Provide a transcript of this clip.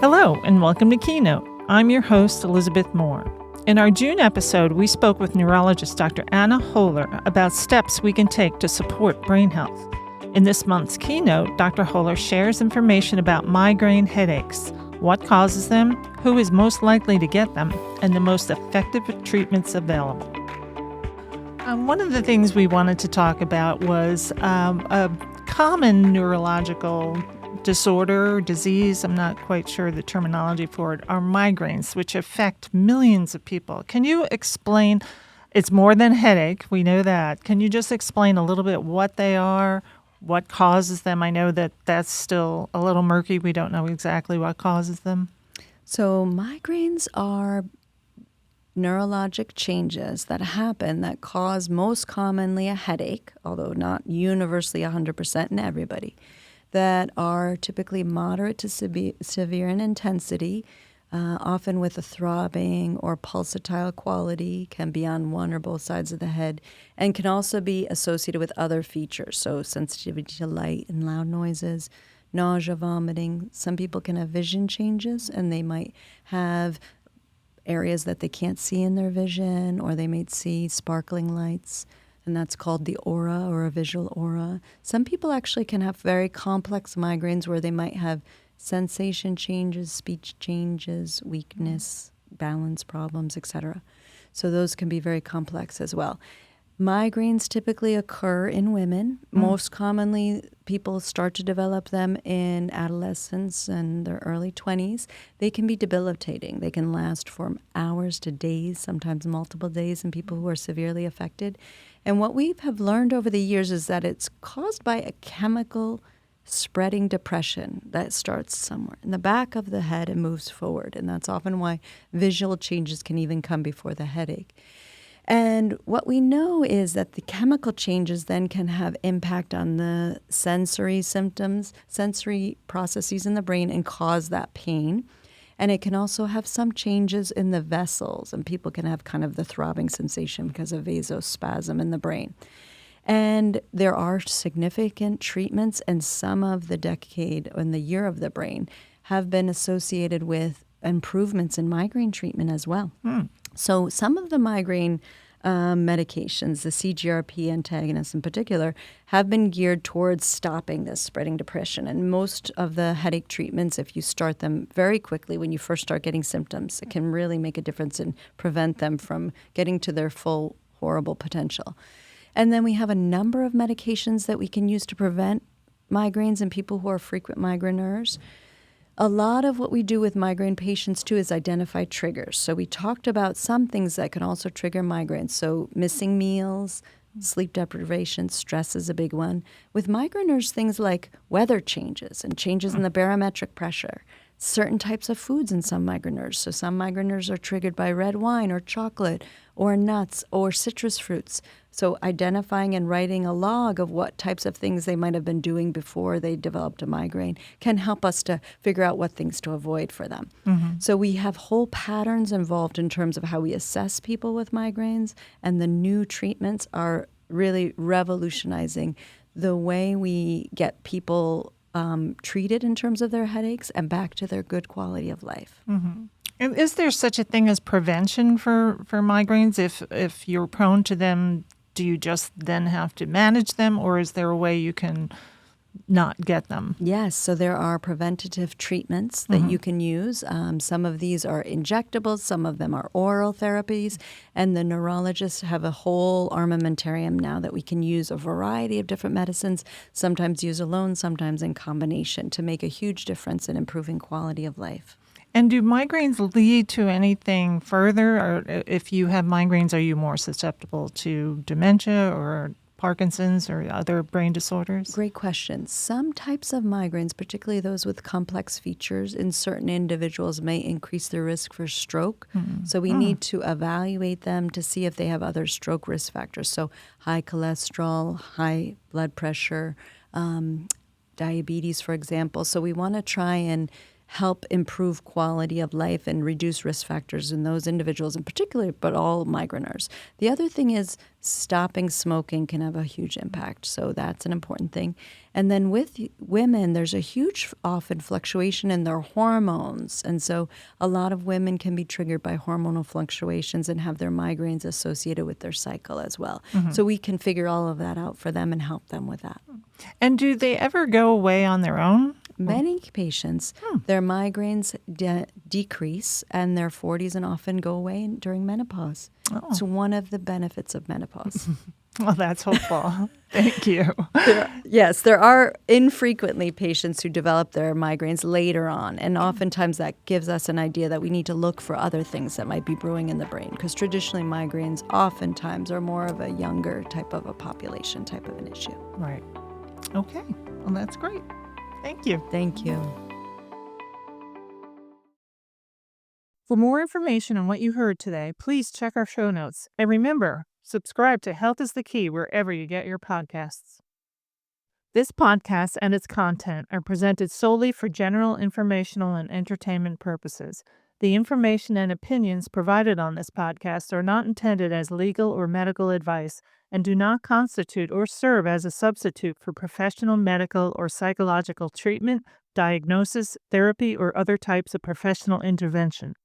Hello, and welcome to Keynote. I'm your host, Elizabeth Moore. In our June episode, we spoke with neurologist Dr. Anna Hohler about steps we can take to support brain health. In this month's Keynote, Dr. Hohler shares information about migraine headaches, what causes them, who is most likely to get them, and the most effective treatments available. One of the things we wanted to talk about was a common neurological disorder, disease, I'm not quite sure the terminology for it, are migraines, which affect millions of people. Can you explain, it's more than headache, we know that. Can you just explain a little bit what they are, what causes them? I know that that's still a little murky. We don't know exactly what causes them. So migraines are neurologic changes that happen that cause most commonly a headache, although not universally 100% in everybody, that are typically moderate to severe in intensity, often with a throbbing or pulsatile quality, can be on one or both sides of the head, and can also be associated with other features, so sensitivity to light and loud noises, nausea, vomiting. Some people can have vision changes, and they might have areas that they can't see in their vision, or they might see sparkling lights, and that's called the aura or a visual aura. Some people actually can have very complex migraines where they might have sensation changes, speech changes, weakness, balance problems, etc. So those can be very complex as well. Migraines typically occur in women. Most commonly, people start to develop them in adolescence and their early 20s. They can be debilitating. They can last from hours to days, sometimes multiple days in people who are severely affected. And what we have learned over the years is that it's caused by a chemical spreading depression that starts somewhere in the back of the head and moves forward. And that's often why visual changes can even come before the headache. And what we know is that the chemical changes then can have impact on the sensory symptoms, sensory processes in the brain, and cause that pain. And it can also have some changes in the vessels, and people can have kind of the throbbing sensation because of vasospasm in the brain. And there are significant treatments, and some of the decade and the year of the brain have been associated with improvements in migraine treatment as well. So some of the migraine medications, the CGRP antagonists in particular, have been geared towards stopping this spreading depression. And most of the headache treatments, if you start them very quickly when you first start getting symptoms, it can really make a difference and prevent them from getting to their full horrible potential. And then we have a number of medications that we can use to prevent migraines in people who are frequent migraineurs. A lot of what we do with migraine patients, too, is identify triggers. So we talked about some things that can also trigger migraines. So missing meals, sleep deprivation, stress is a big one. With migraineurs, things like weather changes and changes in the barometric pressure, certain types of foods in some migraineurs. So some migraineurs are triggered by red wine or chocolate or nuts or citrus fruits. So identifying and writing a log of what types of things they might have been doing before they developed a migraine can help us to figure out what things to avoid for them. So we have whole patterns involved in terms of how we assess people with migraines, and the new treatments are really revolutionizing the way we get people treated in terms of their headaches and back to their good quality of life. And is there such a thing as prevention for migraines? If you're prone to them, do you just then have to manage them, or is there a way you can not get them? Yes, so there are preventative treatments that you can use. Some of these are injectables, some of them are oral therapies, and the neurologists have a whole armamentarium now that we can use a variety of different medicines, sometimes use alone, sometimes in combination, to make a huge difference in improving quality of life. And do migraines lead to anything further? Or if you have migraines, are you more susceptible to dementia or Parkinson's or other brain disorders? Great question. Some types of migraines, particularly those with complex features in certain individuals, may increase their risk for stroke. So we need to evaluate them to see if they have other stroke risk factors. So high cholesterol, high blood pressure, diabetes, for example. So we want to try and help improve quality of life and reduce risk factors in those individuals in particular, but all migraineurs. The other thing is stopping smoking can have a huge impact. So that's an important thing. And then with women, there's a huge often fluctuation in their hormones. And so a lot of women can be triggered by hormonal fluctuations and have their migraines associated with their cycle as well. So we can figure all of that out for them and help them with that. And do they ever go away on their own? Many patients, their migraines decrease and their 40s and often go away during menopause. It's one of the benefits of menopause. Well, that's hopeful. Thank you. Yes, there are infrequently patients who develop their migraines later on, and oftentimes that gives us an idea that we need to look for other things that might be brewing in the brain, because traditionally migraines oftentimes are more of a younger type of a population type of an issue. Right. Okay. Well, that's great. Thank you. Thank you. For more information on what you heard today, please check our show notes. And remember, subscribe to Health is the Key wherever you get your podcasts. This podcast and its content are presented solely for general informational and entertainment purposes. The information and opinions provided on this podcast are not intended as legal or medical advice and do not constitute or serve as a substitute for professional medical or psychological treatment, diagnosis, therapy, or other types of professional intervention.